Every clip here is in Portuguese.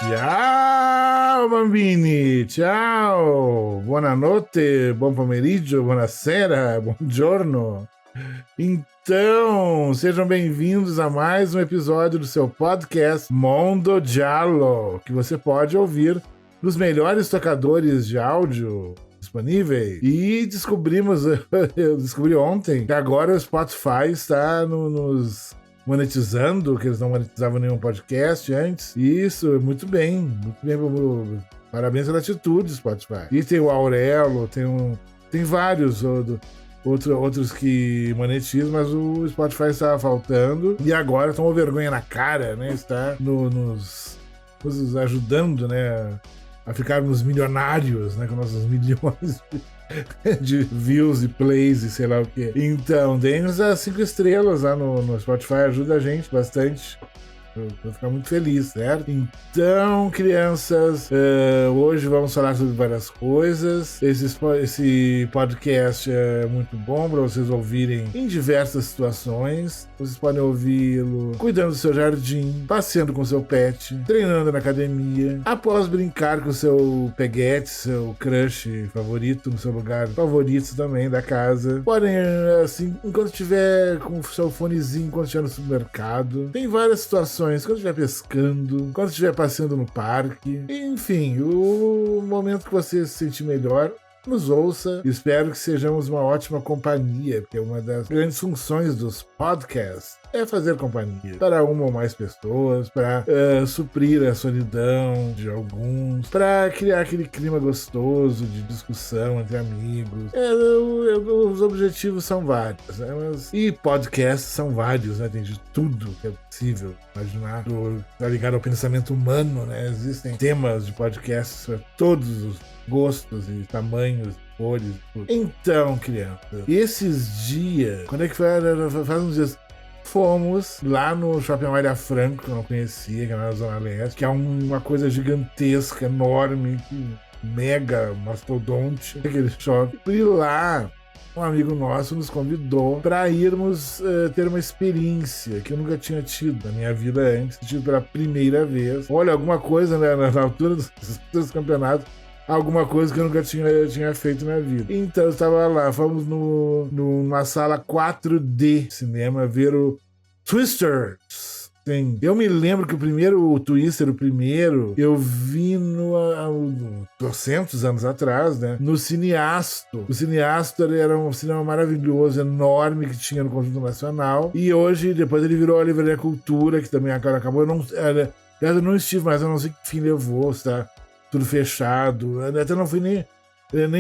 Ciao bambini, ciao, buonanotte, buon pomeriggio, buonasera, buongiorno. Então, sejam bem-vindos a mais um episódio do seu podcast Mondo Giallo, que você pode ouvir nos melhores tocadores de áudio disponíveis. E eu descobri ontem que agora o Spotify está nos monetizando, que eles não monetizavam nenhum podcast antes. Isso, muito bem. Parabéns pela atitude, Spotify. E tem o Aurelo, tem vários outros que monetizam, mas o Spotify estava faltando. E agora tomou vergonha na cara, né? Está nos ajudando, né? A ficarmos milionários, né? Com nossos milhões de views e plays e sei lá o que. Então, deem-nos as 5 estrelas lá no Spotify, ajuda a gente bastante. Eu vou ficar muito feliz, certo? Então, crianças, hoje vamos falar sobre várias coisas. Esse podcast é muito bom para vocês ouvirem em diversas situações. Vocês podem ouvi-lo cuidando do seu jardim, passeando com seu pet, treinando na academia, após brincar com seu peguete, seu crush favorito, no seu lugar favorito também da casa. Podem, assim, enquanto estiver com o seu fonezinho, enquanto estiver no supermercado. Tem várias situações. Quando estiver pescando, quando estiver passeando no parque, enfim, o momento que você se sentir melhor, nos ouça. Espero que sejamos uma ótima companhia, porque uma das grandes funções dos podcasts é fazer companhia para uma ou mais pessoas, para suprir a solidão de alguns, para criar aquele clima gostoso de discussão entre amigos. Os objetivos são vários, né? E podcasts são vários, né? Tem de tudo que é possível imaginar. Tá ligado ao pensamento humano, né? Existem temas de podcasts para todos os gostos e tamanhos, cores, tudo. Então, criança, esses dias, quando é que foi? Faz uns dias, fomos lá no Shopping Amália Franco, que eu não conhecia, que era na Zona Leste, que é uma coisa gigantesca, enorme, mega mastodonte, aquele shopping. E lá, um amigo nosso nos convidou para irmos ter uma experiência que eu nunca tinha tido na minha vida antes, tive pela primeira vez. Olha, alguma coisa, né, na altura dos campeonatos, alguma coisa que eu nunca tinha feito na vida. Então eu estava lá, fomos numa sala 4D cinema ver o Twisters. Sim. Eu me lembro que o Twister, eu vi no 200 anos atrás, né? No Cine Astor. O Cine Astor era um cinema maravilhoso, enorme, que tinha no Conjunto Nacional. E hoje, depois ele virou a Livraria Cultura, que também agora acabou. Eu não estive, mas eu não sei que fim levou, tá? Tudo fechado. Até não fui nem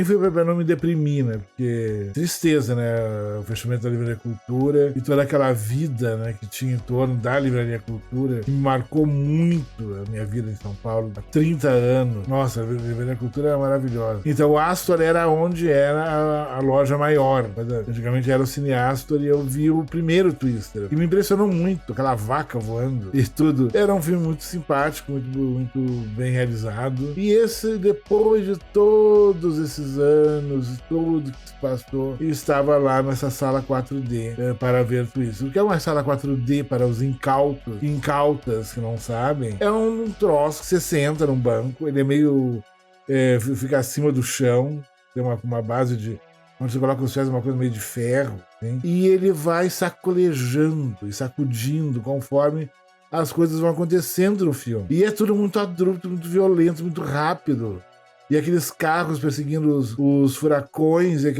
fui pra não me deprimir, né? Porque tristeza, né? O fechamento da Livraria Cultura e toda aquela vida, né, que tinha em torno da Livraria Cultura, que me marcou muito a minha vida em São Paulo há 30 anos. Nossa, a Livraria Cultura era maravilhosa. Então o Astor era onde era a loja maior. Antigamente era o Cine Astor e eu vi o primeiro Twister. E me impressionou muito, aquela vaca voando e tudo. Era um filme muito simpático, muito bem realizado. E esse, depois de todos esses anos, tudo que se passou, e estava lá nessa sala 4D para ver Twister. O que é uma sala 4D para os incautos e incautas que não sabem? É um troço que você senta num banco, ele é meio... fica acima do chão, tem uma base de... onde você coloca os pés, uma coisa meio de ferro, hein? E ele vai sacolejando e sacudindo conforme as coisas vão acontecendo no filme. E é tudo muito abrupto, muito violento, muito rápido. E aqueles carros perseguindo os furacões, e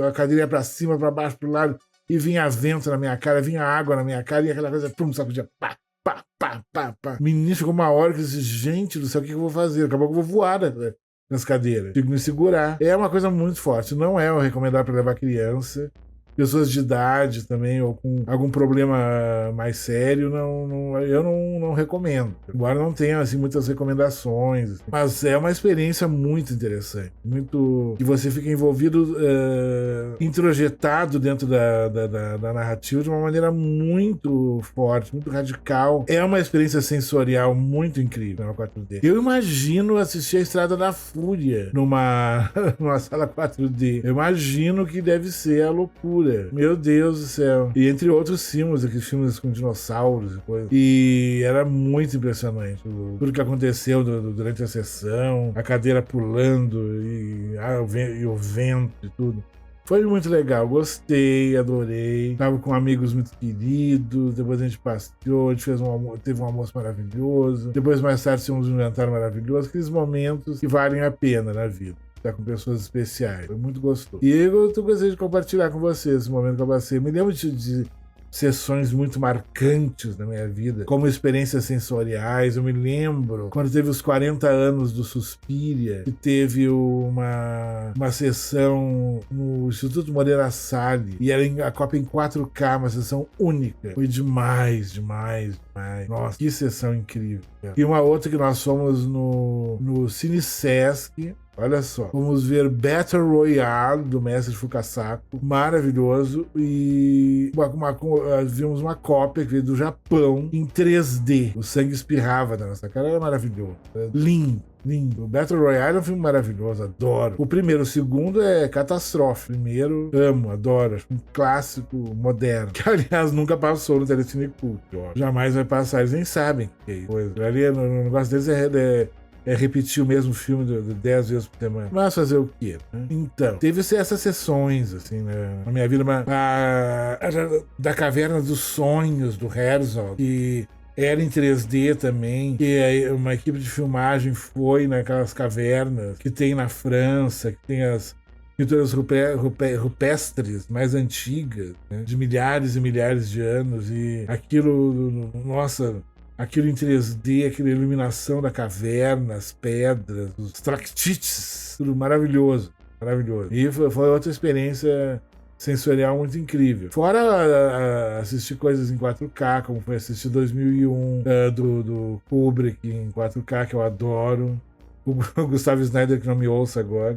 a cadeira ia pra cima, pra baixo, pro lado, e vinha vento na minha cara, vinha água na minha cara, e aquela coisa, pum, sacudia, pá, pá, pá, pá, pá. Menino, chegou uma hora que eu disse, gente do céu, o que eu vou fazer? Acabou que eu vou voar, né, nas cadeiras. Tive que me segurar. É uma coisa muito forte, não é o recomendado para levar criança. Pessoas de idade também, ou com algum problema mais sério, eu não recomendo. Embora não tenha assim, muitas recomendações. Assim. Mas é uma experiência muito interessante. Muito. Que você fica envolvido, introjetado dentro da narrativa de uma maneira muito forte, muito radical. É uma experiência sensorial muito incrível na 4D. Eu imagino assistir a Estrada da Fúria numa sala 4D. Eu imagino que deve ser a loucura. loucura. Meu Deus do céu. E entre outros filmes, aqueles filmes com dinossauros e coisa. E era muito impressionante. Tudo que aconteceu durante a sessão, a cadeira pulando e o vento e tudo. Foi muito legal, gostei, adorei. Tava com amigos muito queridos. Depois a gente passeou, a gente teve um almoço maravilhoso. Depois, mais tarde, tivemos um jantar maravilhoso. Aqueles momentos que valem a pena na vida. Tá com pessoas especiais. Foi muito gostoso. E eu gostaria de compartilhar com vocês esse momento que eu passei. Me lembro de sessões muito marcantes na minha vida, como experiências sensoriais. Eu me lembro quando teve os 40 anos do Suspiria, que teve uma sessão no Instituto Moreira Salles, e era a cópia em 4K, uma sessão única. Foi demais, demais, demais. Nossa, que sessão incrível. E uma outra que nós fomos no Cine Sesc. Olha só, vamos ver Battle Royale do Mestre Fukasaku, maravilhoso, e vimos uma cópia que veio do Japão em 3D. O sangue espirrava da nossa cara, era maravilhoso. Lindo. Lindo. O Battle Royale é um filme maravilhoso, adoro. O primeiro, o segundo é catástrofe. O primeiro, amo, adoro. Acho um clássico moderno. Que, aliás, nunca passou no Telecine Cult. Jamais vai passar, eles nem sabem que é isso. Ali, o negócio deles é repetir o mesmo filme 10 vezes por semana. Mas fazer o quê? Né? Então, teve essas sessões, assim, né? Na minha vida, da Caverna dos Sonhos, do Herzog, que era em 3D também, que uma equipe de filmagem foi naquelas cavernas que tem na França, que tem as pinturas rupestres mais antigas, né? De milhares e milhares de anos, e aquilo, nossa... Aquilo em 3D, aquela iluminação da caverna, as pedras, os tractites, tudo maravilhoso, maravilhoso. E foi outra experiência sensorial muito incrível. Fora assistir coisas em 4K, como foi assistir 2001 do Kubrick em 4K, que eu adoro. O Gustavo Snyder, que não me ouça agora.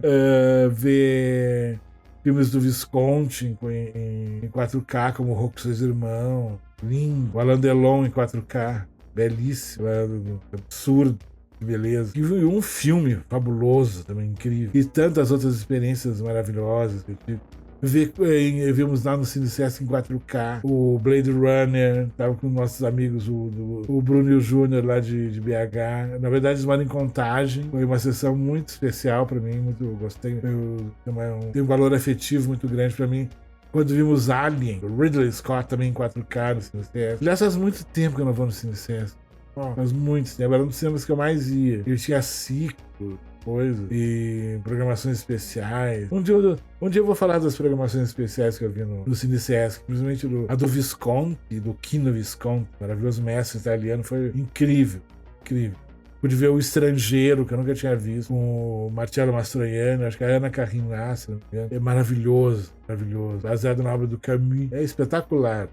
Ver filmes do Visconti em 4K, como O Roco Seus Irmãos, lindo. O Alain Delon em 4K. Belíssimo, absurdo, que beleza. E um filme fabuloso, também incrível. E tantas outras experiências maravilhosas. Vimos lá no Cine Sesc em 4K o Blade Runner, tava com nossos amigos, o Bruno e o Júnior lá de BH. Na verdade, eles moram em Contagem. Foi uma sessão muito especial pra mim, muito gostei. Tem um valor afetivo muito grande pra mim. Quando vimos Alien, o Ridley Scott também em 4K no Cine Sesc. Aliás, faz muito tempo que eu não vou no Cine Sesc. Faz muito tempo. Era um dos cinemas que eu mais ia. Ele tinha ciclo, coisas, e programações especiais. Um dia eu vou falar das programações especiais que eu vi no Cine Sesc. Principalmente a do Visconti, do Kino Visconti. Maravilhoso mestre italiano. Foi incrível. Incrível. Pude ver O Estrangeiro, que eu nunca tinha visto, com o Marcello Mastroianni, acho que a Ana Carrinassi. É maravilhoso, maravilhoso. Baseado na obra do Camus. É espetacular.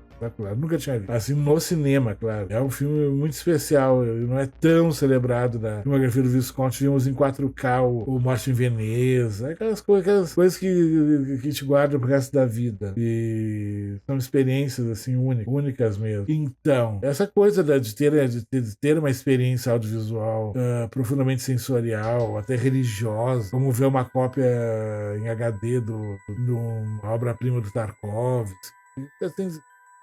Nunca tinha visto. Assim, no cinema, claro. É um filme muito especial. Não é tão celebrado na filmografia do Visconti. Vimos em 4K o Morte em Veneza. Aquelas coisas que a gente guarda pro resto da vida. E são experiências, assim, únicas mesmo. Então, essa coisa de ter uma experiência audiovisual profundamente sensorial, até religiosa, como ver uma cópia em HD de uma obra-prima do Tarkovsky.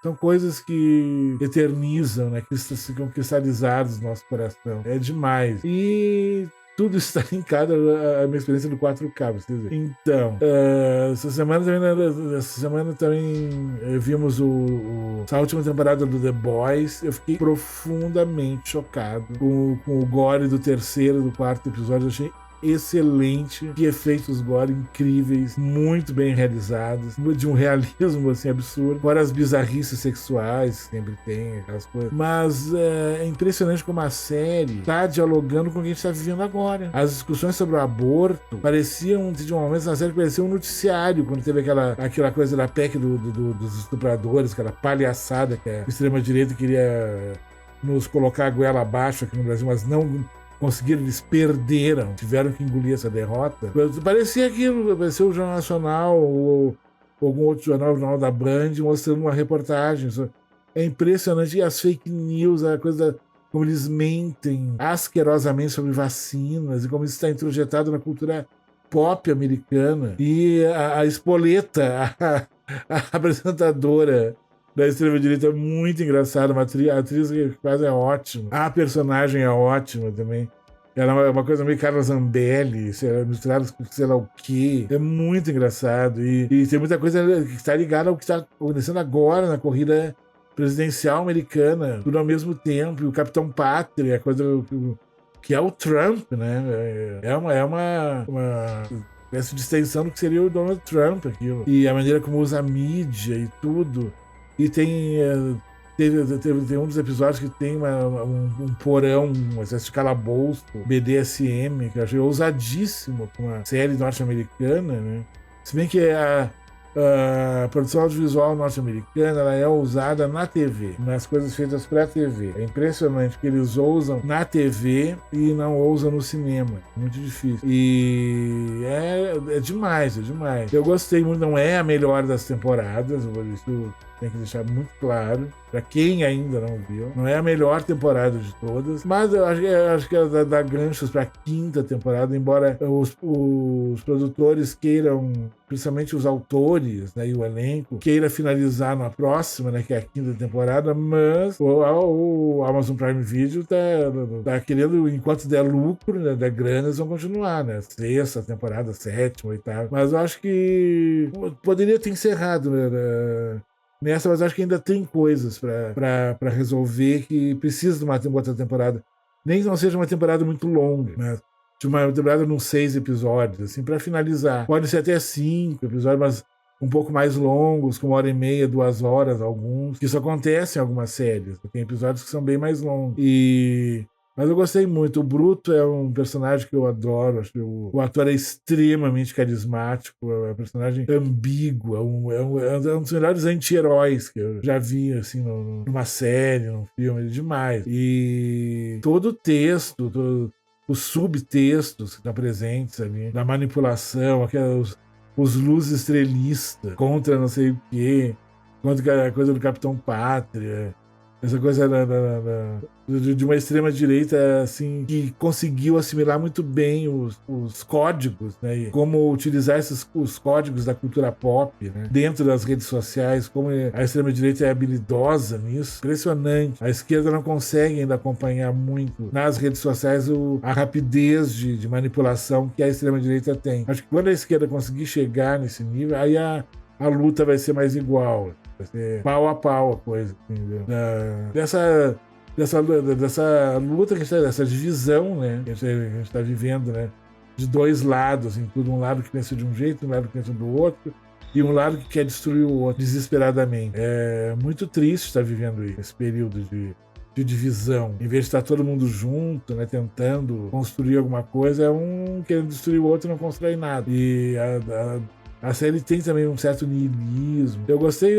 São coisas que eternizam, né? Que ficam cristalizados no nosso coração. É demais. E tudo está linkado à minha experiência do 4K, vocês verem. Então, essa semana também vimos essa última temporada do The Boys. Eu fiquei profundamente chocado com o gore do terceiro e do quarto episódio. Eu achei excelente, que efeitos gore incríveis, muito bem realizados, de um realismo assim absurdo, fora as bizarrices sexuais, sempre tem aquelas coisas, mas é impressionante como a série está dialogando com o que a gente está vivendo agora. As discussões sobre o aborto pareciam, de um momento na série, parecia um noticiário, quando teve aquela coisa da PEC dos estupradores, aquela palhaçada que a extrema-direita queria nos colocar a goela abaixo aqui no Brasil, mas não conseguiram, eles perderam, tiveram que engolir essa derrota. Parecia aquilo, parecia o Jornal Nacional ou algum outro jornal da Band, mostrando uma reportagem. É impressionante. E as fake news, a coisa como eles mentem asquerosamente sobre vacinas e como isso está introjetado na cultura pop americana. E a Espoleta, a apresentadora da extrema-direita, é muito engraçada. A atriz que quase é ótima. A personagem é ótima também. Ela é uma coisa meio Carla Zambelli, misturada com sei lá o quê. É muito engraçado. E tem muita coisa que está ligada ao que está acontecendo agora na corrida presidencial americana, tudo ao mesmo tempo. E o Capitão Pátria, coisa que é o Trump, né? É uma espécie de extensão do que seria o Donald Trump, aquilo. E a maneira como usa a mídia e tudo. E tem um dos episódios que tem um porão, uma espécie de calabouço, BDSM, que eu achei ousadíssimo com uma série norte-americana, né? Se bem que a produção audiovisual norte-americana, ela é usada na TV, nas coisas feitas pra TV. É impressionante que eles ousam na TV e não ousam no cinema. Muito difícil. E é demais, é demais. Eu gostei muito, não é a melhor das temporadas, isso tem que deixar muito claro, pra quem ainda não viu. Não é a melhor temporada de todas, mas eu acho que ela dá ganchos pra quinta temporada, embora os produtores queiram, principalmente os autores, né, e o elenco, queira finalizar na próxima, né, que é a quinta temporada, mas o Amazon Prime Video tá querendo, enquanto der lucro, né, der grana, eles vão continuar, né, sexta temporada, sétima, oitava, mas eu acho que poderia ter encerrado, né, nessa, mas acho que ainda tem coisas pra resolver que precisa de uma outra temporada. Nem que não seja uma temporada muito longa, né? De uma temporada com 6 episódios, assim, pra finalizar. Pode ser até 5 episódios, mas um pouco mais longos, com 1h30, 2 horas, alguns. Isso acontece em algumas séries. Tem episódios que são bem mais longos. Mas eu gostei muito. O Bruto é um personagem que eu adoro. Acho que o ator é extremamente carismático. É um personagem ambíguo. É um dos melhores anti-heróis que eu já vi assim, numa série, num filme. Demais. E todo o texto, os subtextos que estão presentes ali, da manipulação, os luzes estrelistas contra não sei o quê, contra a coisa do Capitão Pátria. Essa coisa de uma extrema-direita, assim, que conseguiu assimilar muito bem os códigos, né? E como utilizar os códigos da cultura pop, né? Dentro das redes sociais, como a extrema-direita é habilidosa nisso. Impressionante. A esquerda não consegue ainda acompanhar muito nas redes sociais a rapidez de manipulação que a extrema-direita tem. Acho que quando a esquerda conseguir chegar nesse nível, aí a luta vai ser mais igual. Vai ser pau a pau a coisa, entendeu? Dessa luta que a gente dessa divisão, né? Que a gente está vivendo, né? De dois lados, em tudo. Um lado que pensa de um jeito, um lado que pensa do outro, e um lado que quer destruir o outro desesperadamente. É muito triste estar vivendo isso, esse período de divisão. Em vez de estar todo mundo junto, né? Tentando construir alguma coisa, um querendo destruir o outro e não constrói nada. E a série tem também um certo niilismo. Eu gostei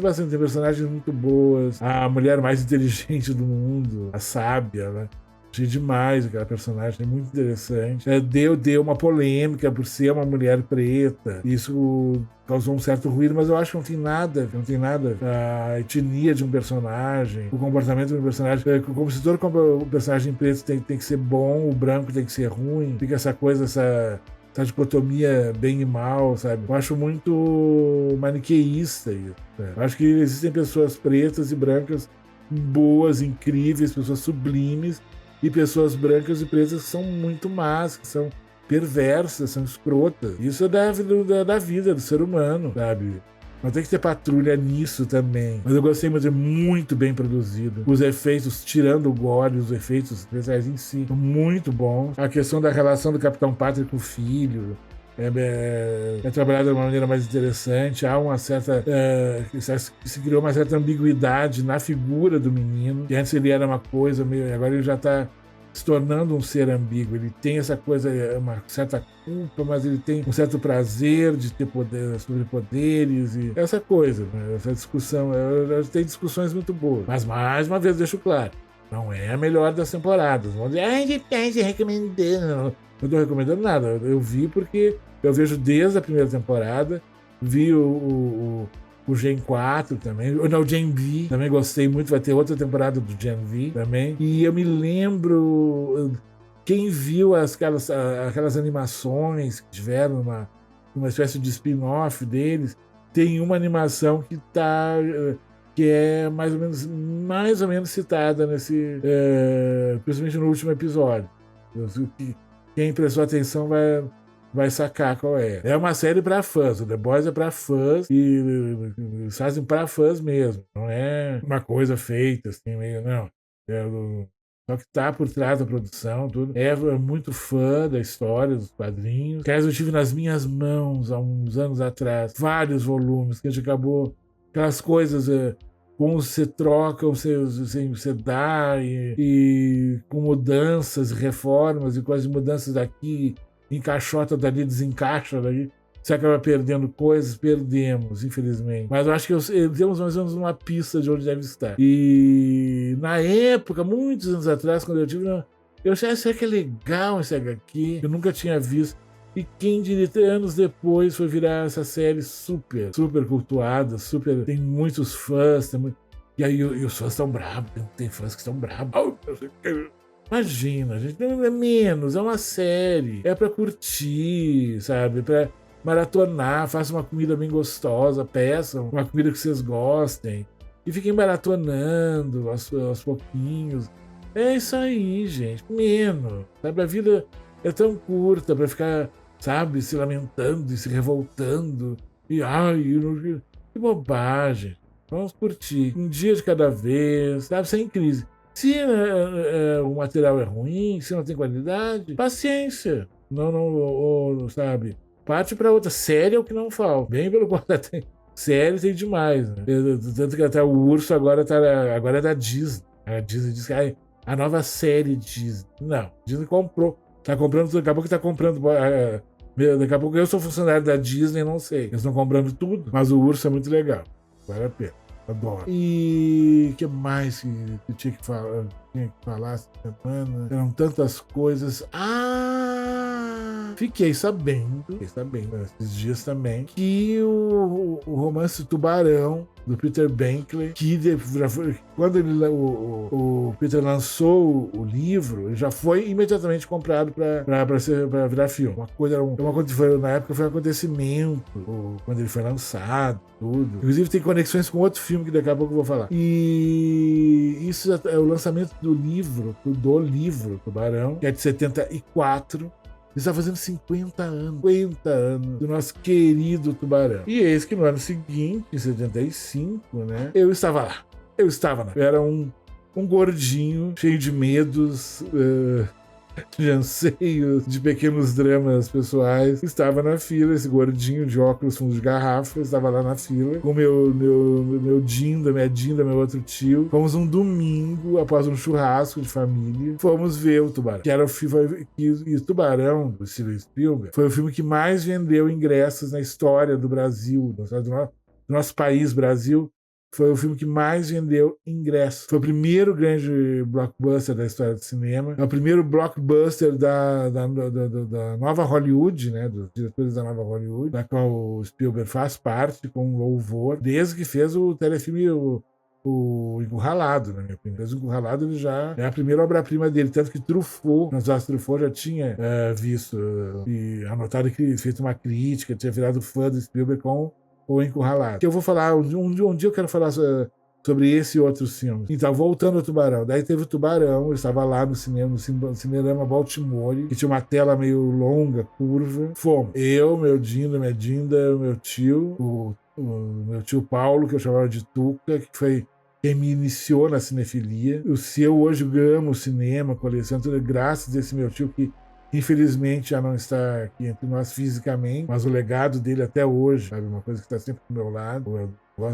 bastante, tem personagens muito boas. A mulher mais inteligente do mundo, a sábia, né? Achei demais aquela personagem, é muito interessante. Deu uma polêmica por ser uma mulher preta. Isso causou um certo ruído, mas eu acho que não tem nada a etnia de um personagem, o comportamento de um personagem. Como se todo o personagem preto tem que ser bom, o branco tem que ser ruim. Fica essa coisa, essa dicotomia bem e mal, sabe? Eu acho muito maniqueísta isso. Né? Eu acho que existem pessoas pretas e brancas boas, incríveis, pessoas sublimes, e pessoas brancas e pretas que são muito más, que são perversas, são escrotas. Isso é da vida do ser humano, sabe? Mas tem que ter patrulha nisso também. Mas eu gostei, mas é muito bem produzido. Os efeitos, tirando o gore, os efeitos especiais em si, são muito bons. A questão da relação do Capitão Pátria com o filho é trabalhada de uma maneira mais interessante. Há uma certa... se criou uma certa ambiguidade na figura do menino, que antes ele era uma coisa meio... Agora ele já está se tornando um ser ambíguo. Ele tem essa coisa, uma certa culpa, mas ele tem um certo prazer de ter superpoderes e essa coisa, né? Essa discussão. Tem discussões muito boas. Mas, mais uma vez, deixo claro, não é a melhor das temporadas. Vão dizer, a gente está recomendando. Não estou recomendando nada. Eu vi porque eu vejo desde a primeira temporada, vi o Gen 4 também, não, o Gen V, também gostei muito, vai ter outra temporada do Gen V também, e eu me lembro quem viu aquelas animações que tiveram uma espécie de spin-off deles, tem uma animação que é mais ou menos citada principalmente no último episódio. Quem prestou atenção vai sacar qual é. É uma série para fãs. O The Boys é para fãs e eles fazem para fãs mesmo. Não é uma coisa feita assim, meio, não. Só que tá por trás da produção, tudo. É muito fã da história, dos quadrinhos. Que eu tive nas minhas mãos há uns anos atrás vários volumes que a gente acabou. Aquelas coisas. Como você troca, você dá, e com mudanças, reformas e com as mudanças daqui, encaixota dali, desencaixa dali, você acaba perdendo coisas, perdemos, infelizmente. Mas eu acho que temos mais ou menos uma pista de onde deve estar. E na época, muitos anos atrás, quando eu tive, eu achei que é legal esse HQ, eu nunca tinha visto. E quem diria, anos depois foi virar essa série super cultuada, tem muitos fãs, e aí os fãs estão bravos, tem fãs que estão bravos. Imagina, gente, não é menos, é uma série, é pra curtir, sabe, pra maratonar, faça uma comida bem gostosa, peçam uma comida que vocês gostem, e fiquem maratonando aos pouquinhos. É isso aí, gente, menos, sabe, a vida é tão curta pra ficar, sabe, se lamentando e se revoltando. E que bobagem. Vamos curtir. Um dia de cada vez, sabe, sem crise. Se o material é ruim, se não tem qualidade, paciência. Não, sabe, parte pra outra. Série é o que não falta. Bem pelo contrário, série tem demais, né? Tanto que até o Urso agora é da Disney. A Disney diz que a nova série Disney. Não, Disney comprou. Tá comprando, daqui a pouco tá comprando. Daqui a pouco eu sou funcionário da Disney, não sei. Eles estão comprando tudo, mas o Urso é muito legal. Vale a pena. Adoro. E o que mais que eu tinha que falar essa semana? Eram tantas coisas. Fiquei sabendo esses dias também, que o romance Tubarão, do Peter Benchley, que quando o Peter lançou o livro, ele já foi imediatamente comprado para virar filme. Uma coisa que foi, na época foi um acontecimento, quando ele foi lançado, tudo. Inclusive tem conexões com outro filme que daqui a pouco eu vou falar. E isso é o lançamento do livro Tubarão, que é de 74. Ele está fazendo 50 anos do nosso querido Tubarão. E eis que no ano seguinte, em 75, né? Eu estava lá. Eu era um gordinho, cheio de medos, de anseios, de pequenos dramas pessoais. Estava na fila, esse gordinho de óculos fundo de garrafa, estava lá na fila, com meu Dinda, minha Dinda, meu outro tio. Fomos um domingo, após um churrasco de família, fomos ver o Tubarão. E o Tubarão, do Steven Spielberg, foi o filme que mais vendeu ingressos na história do Brasil, do nosso país, Brasil. Foi o filme que mais vendeu ingressos. Foi o primeiro grande blockbuster da história do cinema. É o primeiro blockbuster da nova Hollywood, né? Dos diretores da nova Hollywood, da qual o Spielberg faz parte com louvor, desde que fez o telefilme o Encurralado, na minha opinião. O Encurralado ele já é a primeira obra-prima dele, tanto que Truffaut já tinha visto e anotado que feito uma crítica, tinha virado fã do Spielberg com o Encurralado. Que eu vou falar, um dia eu quero falar sobre esse e outros filmes. Então, voltando ao Tubarão. Daí teve o Tubarão, eu estava lá no Cinerama Baltimore, que tinha uma tela meio longa, curva. Fomos. Eu, meu Dinda, minha Dinda, meu tio, o meu tio Paulo, que eu chamava de Tuca, que foi quem me iniciou na cinefilia. Eu hoje amo o cinema, coleção, tudo graças a esse meu tio que infelizmente já não está aqui entre nós fisicamente, mas o legado dele até hoje, sabe? Uma coisa que está sempre do meu lado. Eu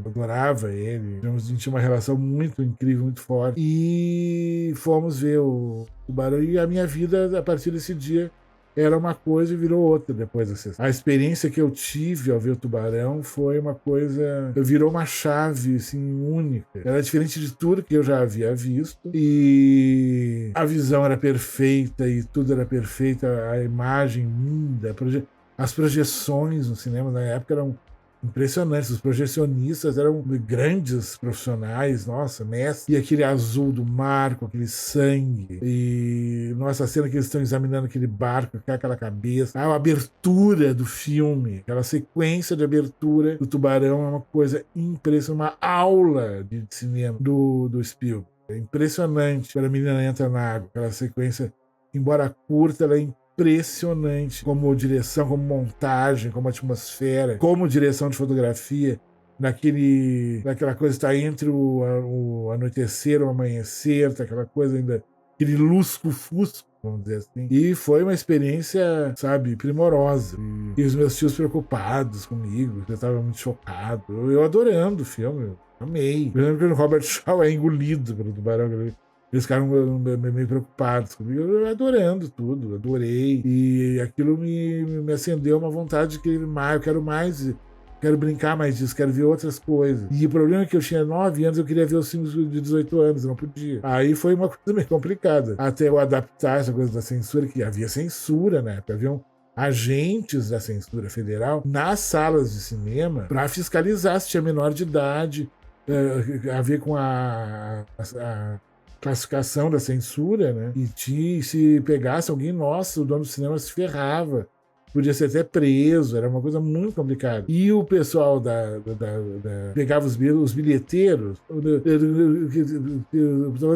adorava ele. A gente tinha uma relação muito incrível, muito forte. E fomos ver o Tubarão. E a minha vida, a partir desse dia, era uma coisa e virou outra depois da sessão. A experiência que eu tive ao ver o Tubarão foi uma coisa... Virou uma chave, assim, única. Era diferente de tudo que eu já havia visto. E a visão era perfeita e tudo era perfeito. A imagem linda. As projeções no cinema na época eram impressionantes. Os projecionistas eram grandes profissionais, nossa, mestre. E aquele azul do mar, com aquele sangue. E nossa, a cena que eles estão examinando aquele barco, com aquela cabeça. A abertura do filme, aquela sequência de abertura do Tubarão é uma coisa impressionante, uma aula de cinema do Spielberg. É impressionante quando a menina entra na água, aquela sequência, embora curta, ela é impressionante como direção, como montagem, como atmosfera, como direção de fotografia, naquela coisa está entre o anoitecer e o amanhecer, tá aquela coisa ainda, aquele lusco-fusco, vamos dizer assim. E foi uma experiência, sabe, primorosa. E os meus tios preocupados comigo, eu estava muito chocado. Eu adorando o filme, eu amei. Eu lembro que o Robert Shaw é engolido pelo tubarão. Eles ficaram meio preocupados comigo. Eu adorando tudo, adorei. E aquilo me acendeu uma vontade de querer mais, eu quero mais. Quero brincar mais disso, quero ver outras coisas. E o problema é que eu tinha 9 anos, eu queria ver os filmes de 18 anos, eu não podia. Aí foi uma coisa meio complicada. Até eu adaptar essa coisa da censura, que havia censura, né? Haviam agentes da censura federal nas salas de cinema para fiscalizar se tinha menor de idade, a ver com a classificação da censura, né? E se pegasse alguém, nossa, o dono do cinema se ferrava. Podia ser até preso, era uma coisa muito complicada. E o pessoal pegava os bilheteiros, o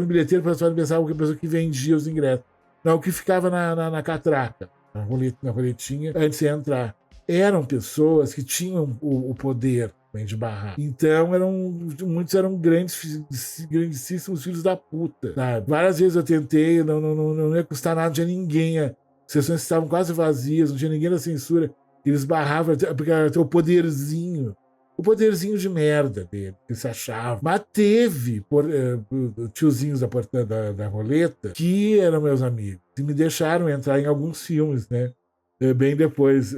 bilheteiro, o pessoal pensava que a pessoa que vendia os ingressos. Não, o que ficava na catraca, na roletinha, antes de entrar. Eram pessoas que tinham o poder de barrar. Então, muitos eram grandíssimos filhos da puta, sabe? Várias vezes eu tentei, não ia custar nada, não tinha ninguém. As sessões estavam quase vazias, não tinha ninguém da censura. Eles barravam, porque era o poderzinho de merda dele, que se achava. Mas teve tiozinhos da roleta que eram meus amigos, que me deixaram entrar em alguns filmes, né? Bem depois.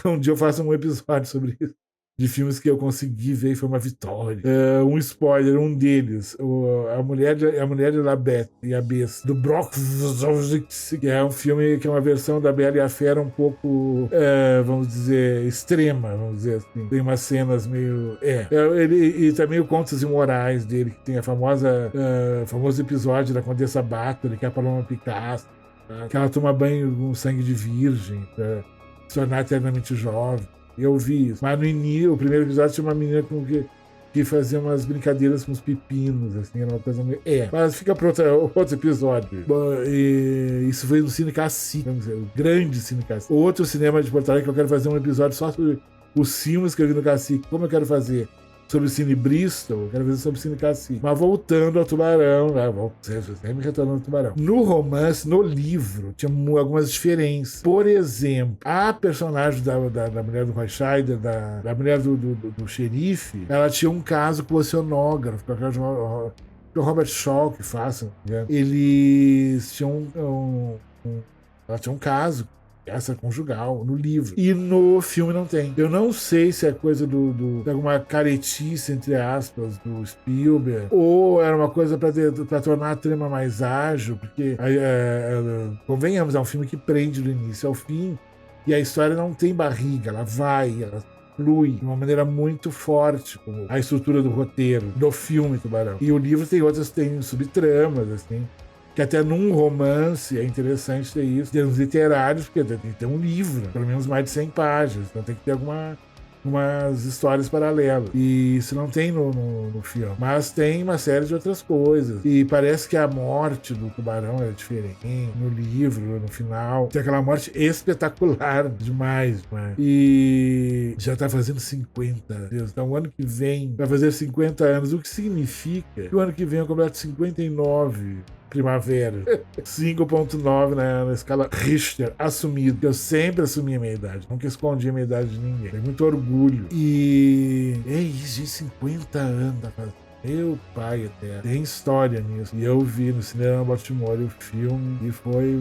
Um dia eu faço um episódio sobre isso, de filmes que eu consegui ver e foi uma vitória. Um spoiler, um deles, a mulher de La Bête e a Besta, do Brock, que é um filme que é uma versão da Bela e a Fera um pouco, vamos dizer, extrema, vamos dizer assim. Tem umas cenas meio... e também o Contos Imorais dele, que tem famoso episódio da Condessa Bathory, que é a Paloma Picasso, que ela toma banho com sangue de virgem pra se tornar eternamente jovem. Eu vi isso. Mas no início, o primeiro episódio, tinha uma menina que fazia umas brincadeiras com os pepinos, assim, era uma coisa meio... Mas fica para outro episódio. Bom, e isso foi no Cine Cacique, vamos dizer, o grande Cine Cacique. Outro cinema de Porto Alegre que eu quero fazer um episódio só sobre os filmes que eu vi no Cacique. Como eu quero fazer sobre o Cine Bristol, eu quero fazer sobre o Cine Cacique. Mas voltando ao Tubarão, sempre retornando ao Tubarão. No romance, no livro, tinha algumas diferenças. Por exemplo, a personagem da mulher do Roy Scheider, da mulher do xerife, ela tinha um caso com o oceanógrafo, o Robert Shaw que faça, né? Eles tinham ela tinha um caso essa conjugal no livro. E no filme não tem. Eu não sei se é coisa de alguma caretice, entre aspas, do Spielberg, ou era uma coisa pra tornar a trama mais ágil, porque, convenhamos, é um filme que prende do início ao fim, e a história não tem barriga, ela flui de uma maneira muito forte, como a estrutura do roteiro, do filme Tubarão. E o livro tem subtramas, assim, que até num romance é interessante ter isso, termos literários, porque tem que ter um livro, pelo menos mais de 100 páginas, então tem que ter umas histórias paralelas. E isso não tem no filme. Mas tem uma série de outras coisas. E parece que a morte do tubarão é diferente no livro, no final. Tem aquela morte espetacular demais. E já tá fazendo 50 anos. Então o ano que vem vai fazer 50 anos. O que significa que o ano que vem eu completo 59 primavera. 5.9 na escala Richter, assumido. Eu sempre assumi a minha idade. Nunca escondi a minha idade de ninguém. Tenho muito orgulho. E... é isso, de 50 anos da fase. Meu pai até. Tem história nisso. E eu vi no cinema Baltimore o filme e foi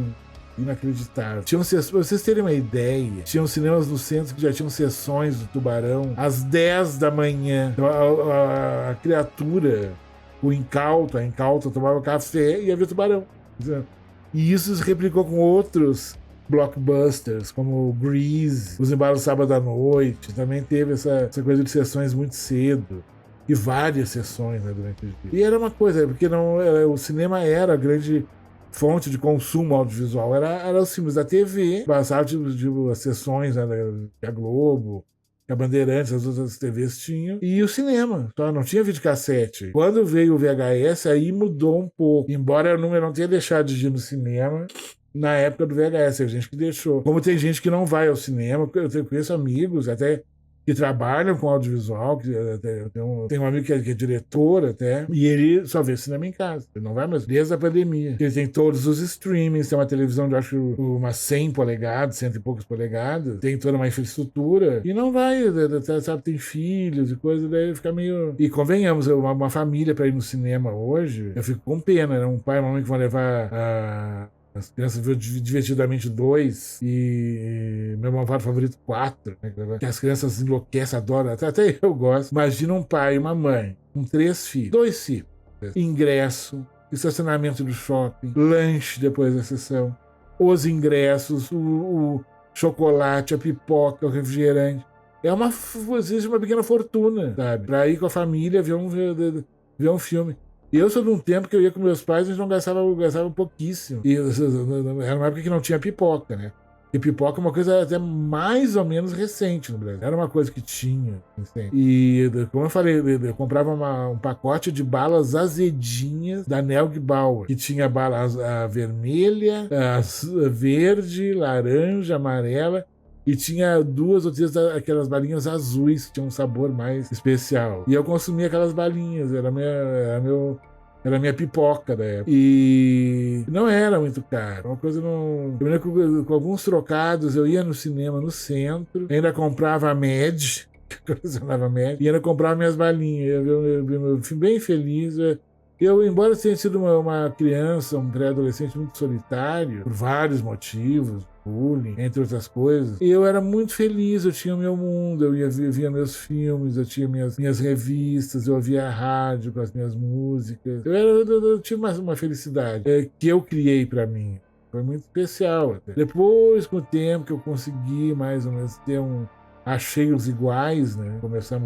inacreditável. Pra vocês terem uma ideia, tinham cinemas no centro que já tinham sessões do Tubarão às 10 da manhã. Então, a criatura, a incauta tomava café e ia ver Tubarão. E isso se replicou com outros blockbusters, como Grease, Os Embalos Sábado à Noite, também teve essa coisa de sessões muito cedo. E várias sessões, né, durante o dia. E era uma coisa, porque o cinema era a grande fonte de consumo audiovisual, era os filmes da TV, passava as sessões, né, da Globo, que a Bandeirantes, as outras TVs tinham, e o cinema, só não tinha videocassete. Quando veio o VHS, aí mudou um pouco, embora eu não tenha deixado de ir no cinema na época do VHS, tem gente que deixou. Como tem gente que não vai ao cinema, eu conheço amigos, até que trabalham com audiovisual, tem um amigo que é diretor até, e ele só vê cinema em casa, ele não vai mais, desde a pandemia. Ele tem todos os streamings, tem uma televisão de, acho, umas 100 polegadas, 100 e poucas polegadas, tem toda uma infraestrutura, e não vai, sabe, tem filhos e coisa, daí fica meio... E convenhamos, uma família para ir no cinema hoje, eu fico com pena, né? Um pai e uma mãe que vão levar as crianças viram Divertidamente 2 e meu malvado favorito 4, né? Que as crianças enlouquecem, adoram, até eu gosto. Imagina um pai e uma mãe com 3 filhos, 2 filhos, ingresso, estacionamento do shopping, lanche depois da sessão, os ingressos, o chocolate, a pipoca, o refrigerante. Existe uma pequena fortuna, sabe? Pra ir com a família ver um filme. E eu sou de um tempo que eu ia com meus pais, a gente não gastava pouquíssimo. E era uma época que não tinha pipoca, né? E pipoca é uma coisa até mais ou menos recente no Brasil. Era uma coisa que tinha. Assim. E, como eu falei, eu comprava um pacote de balas azedinhas da Nelg Bauer, que tinha balas vermelha, verde, laranja, amarela. E tinha 2 ou 3 aquelas balinhas azuis que tinham um sabor mais especial. E eu consumia aquelas balinhas, era a minha pipoca da época. E não era muito caro. Uma coisa não. Eu lembro que com alguns trocados eu ia no cinema no centro, ainda comprava a Med, e ainda comprava minhas balinhas. Eu fui bem feliz. Eu, embora tenha sido uma criança, um pré-adolescente muito solitário, por vários motivos, bullying, entre outras coisas, eu era muito feliz, eu tinha o meu mundo, eu via meus filmes, eu tinha minhas revistas, eu ouvia a rádio com as minhas músicas. Eu tive uma felicidade que eu criei pra mim. Foi muito especial. Até. Depois, com o tempo que eu consegui mais ou menos ter achei os iguais, né? Comecei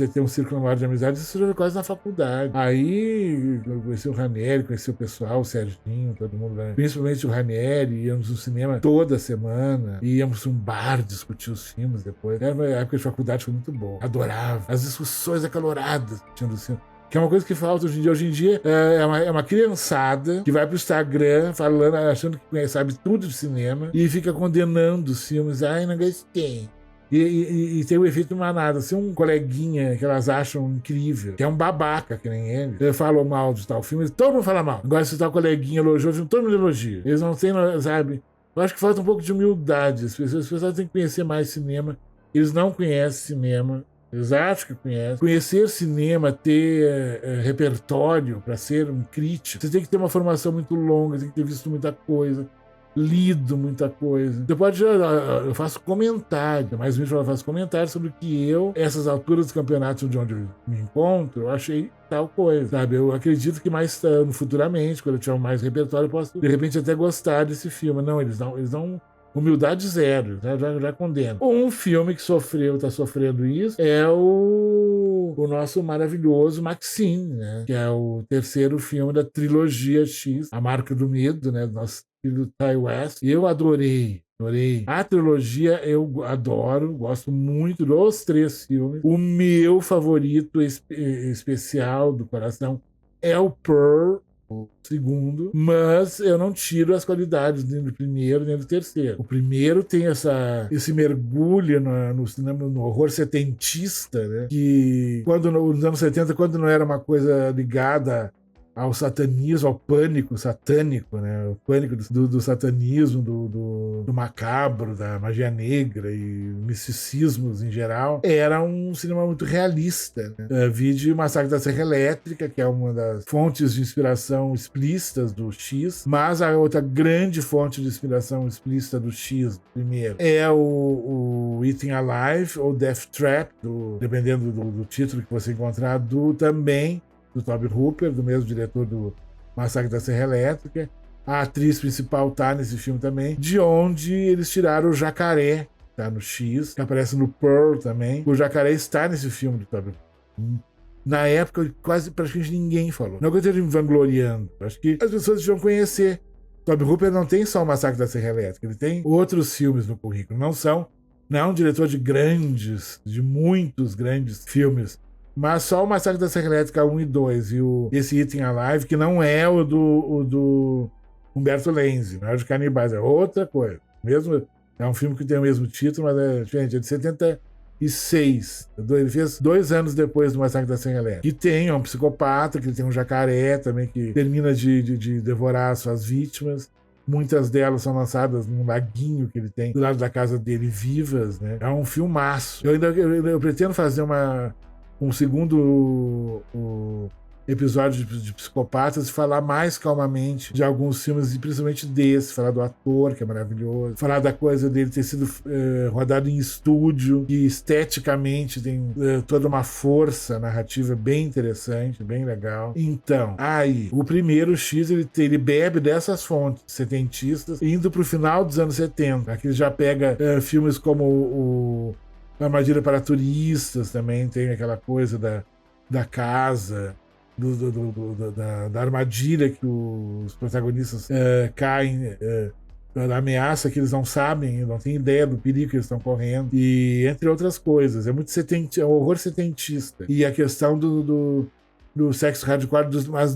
a ter um círculo maior de amizade, isso foi quase na faculdade. Aí eu conheci o Ranieri, conheci o pessoal, o Serginho, todo mundo, né? Principalmente o Ranieri, íamos no cinema toda semana, íamos para um bar discutir os filmes depois. Era uma época de faculdade, foi muito boa. Adorava. As discussões acaloradas que tinham do cinema. Que é uma coisa que falta hoje em dia. Hoje em dia é uma criançada que vai pro Instagram falando, achando que sabe tudo de cinema e fica condenando os filmes. Ai, não gostei. E tem o efeito manada. Se um coleguinha que elas acham incrível, que é um babaca que nem ele falou mal de tal filme, todo mundo fala mal. Agora, se tal coleguinha elogiou, todo mundo elogia. Eles não têm, sabe? Eu acho que falta um pouco de humildade. As pessoas têm que conhecer mais cinema. Eles não conhecem cinema. Eles acham que conhecem. Conhecer cinema, ter repertório para ser um crítico. Você tem que ter uma formação muito longa, tem que ter visto muita coisa. Lido muita coisa. Você pode. Eu faço comentário, mais eu faço comentário sobre o que essas alturas dos campeonatos de onde eu me encontro, eu achei tal coisa, sabe? Eu acredito que mais futuramente, quando eu tiver mais repertório, eu posso de repente até gostar desse filme. Não, eles dão humildade zero, já condeno. Um filme que tá sofrendo isso é o nosso maravilhoso Maxine, né? Que é o 3º filme da trilogia X, A Marca do Medo, né? Do nosso do Ty West. Eu adorei. A trilogia eu adoro, gosto muito dos 3 filmes. O meu favorito especial do coração é o Pearl, o 2º, mas eu não tiro as qualidades nem do 1º nem do 3º. O 1º tem esse mergulho no cinema, no horror setentista, né? Que nos anos 70, quando não era uma coisa ligada ao satanismo, ao pânico satânico, né? O pânico do satanismo, do macabro, da magia negra e misticismos em geral. Era um cinema muito realista, né? Vide Massacre da Serra Elétrica, que é uma das fontes de inspiração explícitas do X, mas a outra grande fonte de inspiração explícita do X, primeiro, é o Eating Alive ou Death Trap, dependendo do título que você encontrar, também do Tobe Hooper, do mesmo diretor do Massacre da Serra Elétrica. A atriz principal tá nesse filme também, de onde eles tiraram o jacaré, tá no X, que aparece no Pearl também. O jacaré está nesse filme do Toby. Na época, quase praticamente ninguém falou. Não que eu esteja me vangloriando. Acho que as pessoas deviam conhecer. Toby Hooper não tem só o Massacre da Serra Elétrica, ele tem outros filmes no currículo. Não é um diretor de muitos grandes filmes. Mas só o Massacre da Serra Elétrica 1 e 2 e esse Eating Alive, que não é o do Humberto Lenzi, não é o de Canibais, é outra coisa. É um filme que tem o mesmo título, mas é diferente, é de 76. Ele fez 2 anos depois do Massacre da Serra Elétrica. Que tem um psicopata, que tem um jacaré também, que termina de devorar as suas vítimas. Muitas delas são lançadas num laguinho que ele tem do lado da casa dele, vivas, né? É um filmaço. Eu pretendo fazer um segundo episódio de Psicopatas e falar mais calmamente de alguns filmes, e principalmente desse, falar do ator, que é maravilhoso, falar da coisa dele ter sido rodado em estúdio, que esteticamente tem toda uma força narrativa bem interessante, bem legal. Então, aí, o primeiro X, ele bebe dessas fontes setentistas, indo pro final dos anos 70. Aqui ele já pega filmes como o Armadilha para Turistas, também tem aquela coisa da casa, da armadilha que os protagonistas caem, da ameaça que eles não sabem, não têm ideia do perigo que eles estão correndo, e entre outras coisas. É muito é um horror setentista. E a questão do sexo hardcore,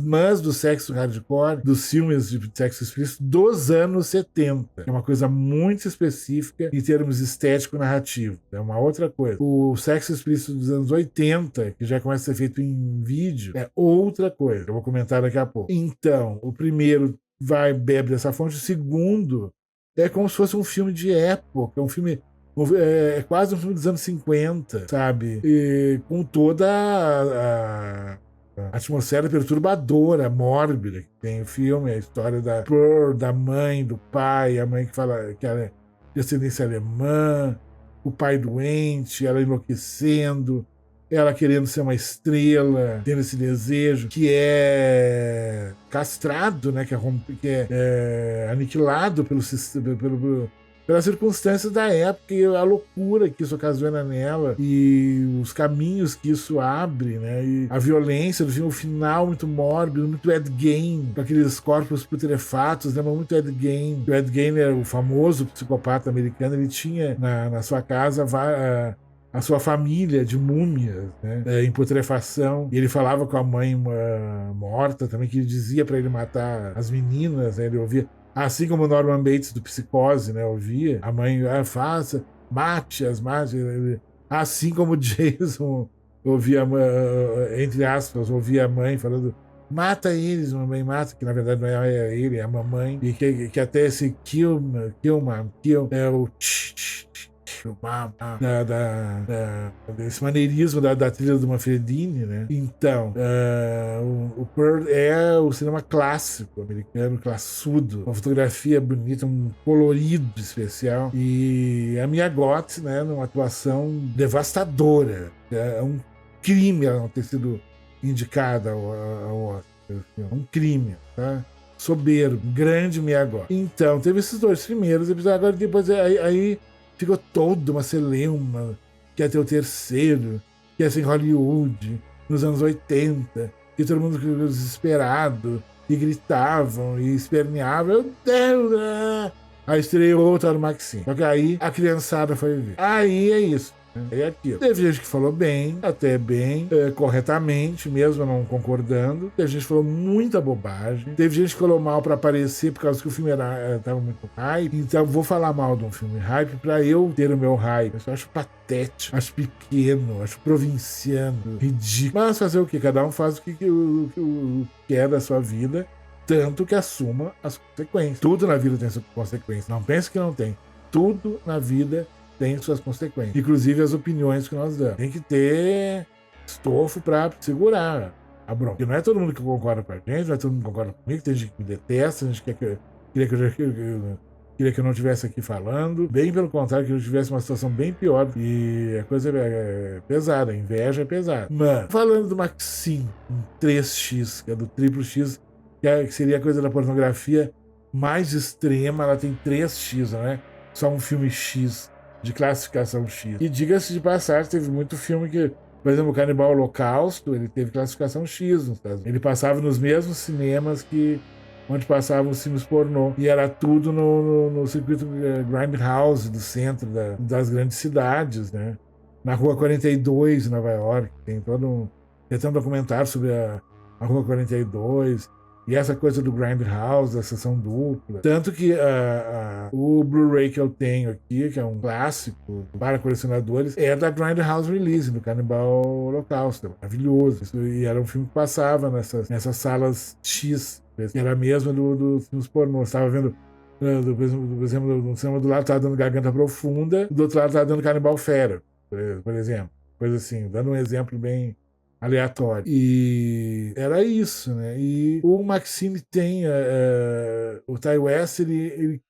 mas do sexo hardcore, dos filmes de sexo explícito dos anos 70. É uma coisa muito específica em termos estético-narrativo. É uma outra coisa. O sexo explícito dos anos 80, que já começa a ser feito em vídeo, é outra coisa. Eu vou comentar daqui a pouco. Então, o primeiro bebe dessa fonte. O segundo é como se fosse um filme de época. É quase um filme dos anos 50, sabe? E com toda a atmosfera perturbadora, mórbida que tem o filme, a história da Pearl, da mãe, do pai, a mãe que fala que ela é de ascendência alemã, o pai doente, ela enlouquecendo, ela querendo ser uma estrela, tendo esse desejo, que é castrado, né, que é aniquilado pelas circunstâncias da época e a loucura que isso ocasiona nela e os caminhos que isso abre, né? E a violência do filme, o final muito mórbido, muito Ed Gein, com aqueles corpos putrefatos, lembra muito Ed Gein. O Ed Gein era o famoso psicopata americano, ele tinha na sua casa a sua família de múmias, né, em putrefação. E ele falava com a mãe morta também, que ele dizia para ele matar as meninas, né, ele ouvia. Assim como o Norman Bates do Psicose, né, ouvia, a mãe, mate-as. Assim como o Jason ouvia, entre aspas, ouvia a mãe falando, mata eles, mamãe, mata, que na verdade não é ele, é a mamãe, e que até esse kill é o desse maneirismo da trilha do Manfredini, né? Então, o Pearl é o cinema clássico americano, classudo, uma fotografia bonita, um colorido especial, e a Mia Goth, né, numa atuação devastadora. É um crime ela não ter sido indicada ao Oscar. É um crime, tá? Soberbo, grande Mia Goth. Então, teve esses 2 primeiros episódios, agora depois aí ficou toda uma celeuma, que ia ter o terceiro, que ia ser em Hollywood, nos anos 80, e todo mundo ficou desesperado, e gritavam, e esperneavam, meu Deus, né? Aí estreou outro no Maxim. Só que aí a criançada foi ver. Aí é isso. É aquilo. Teve gente que falou bem, até bem, corretamente, mesmo não concordando. Teve gente que falou muita bobagem. Teve gente que falou mal pra aparecer por causa que o filme tava muito hype. Então vou falar mal de um filme hype pra eu ter o meu hype. Eu acho patético, acho pequeno, acho provinciano, ridículo. Mas fazer o quê? Cada um faz o que quer da sua vida, tanto que assuma as consequências. Tudo na vida tem suas consequências. Não pense que não tem. Tudo na vida tem suas consequências, inclusive as opiniões que nós damos. Tem que ter estofo pra segurar a bronca. Porque não é todo mundo que concorda com a gente, não é todo mundo que concorda comigo, tem gente que me detesta, tem gente que queria que eu não estivesse aqui falando. Bem pelo contrário, que eu tivesse uma situação bem pior. E a coisa é pesada, a inveja é pesada. Mano, falando do Maxim, um 3x, que é do triplo X, que seria a coisa da pornografia mais extrema, ela tem 3x, não é só um filme X, de classificação X. E diga-se de passagem, teve muito filme que, por exemplo, o Canibal Holocausto, ele teve classificação X nos Estados Unidos. Ele passava nos mesmos cinemas onde passavam os filmes pornô. E era tudo no circuito Grindhouse do centro das grandes cidades, né? Na Rua 42, em Nova York, tem um documentário sobre a Rua 42, e essa coisa do Grindhouse, da sessão dupla. Tanto que o Blu-ray que eu tenho aqui, que é um clássico para colecionadores, é da Grindhouse Release, do Cannibal Holocausto. Maravilhoso. E era um filme que passava nessas salas X, que era a mesma dos filmes pornô. Estava vendo, por exemplo, no cinema do lado estava dando Garganta Profunda, do outro lado estava dando Canibal Fera, por exemplo. Coisa assim, dando um exemplo bem aleatório. E era isso, né? E o Maxine tem o Ti West, ele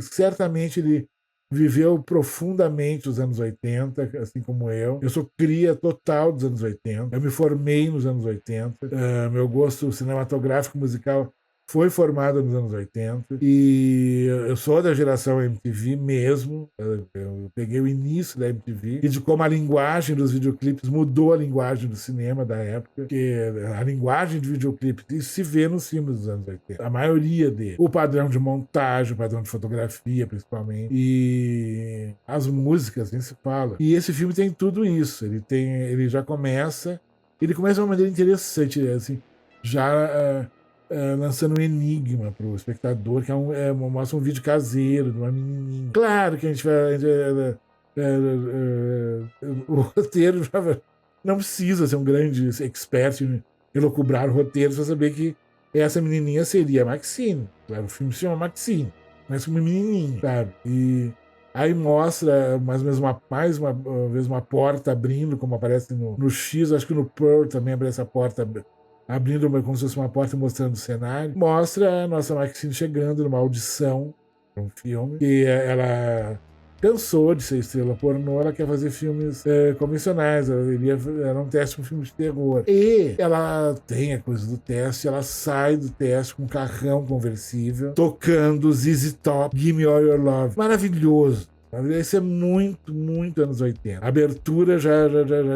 certamente ele viveu profundamente os anos 80, assim como eu. Eu sou cria total dos anos 80. Eu me formei nos anos 80. Meu gosto cinematográfico musical foi formado nos anos 80. E eu sou da geração MTV mesmo. Eu peguei o início da MTV e de como a linguagem dos videoclipes mudou a linguagem do cinema da época. Porque a linguagem de videoclipe se vê nos filmes dos anos 80. A maioria deles. O padrão de montagem, o padrão de fotografia, principalmente. E as músicas, nem se fala. E esse filme tem tudo isso. Ele já começa. Ele começa de uma maneira interessante, assim, já lançando um enigma pro espectador, que mostra um vídeo caseiro de uma menininha. Claro que a gente vai... o roteiro já não precisa ser um grande expert em elocubrar roteiros para saber que essa menininha seria a Maxine. Claro, o filme se chama Maxine, mas como menininha, sabe? E aí mostra mais uma vez uma porta abrindo, como aparece no X, acho que no Pearl também abre essa porta abrindo como se fosse uma porta mostrando o cenário. Mostra a nossa Maxine chegando numa audição para um filme, que ela cansou de ser estrela pornô, ela quer fazer filmes convencionais, era um teste para um filme de terror. E ela tem a coisa do teste, ela sai do teste com um carrão conversível, tocando ZZ Top, Give Me All Your Love. Maravilhoso. Esse é muito, muito anos 80. A abertura já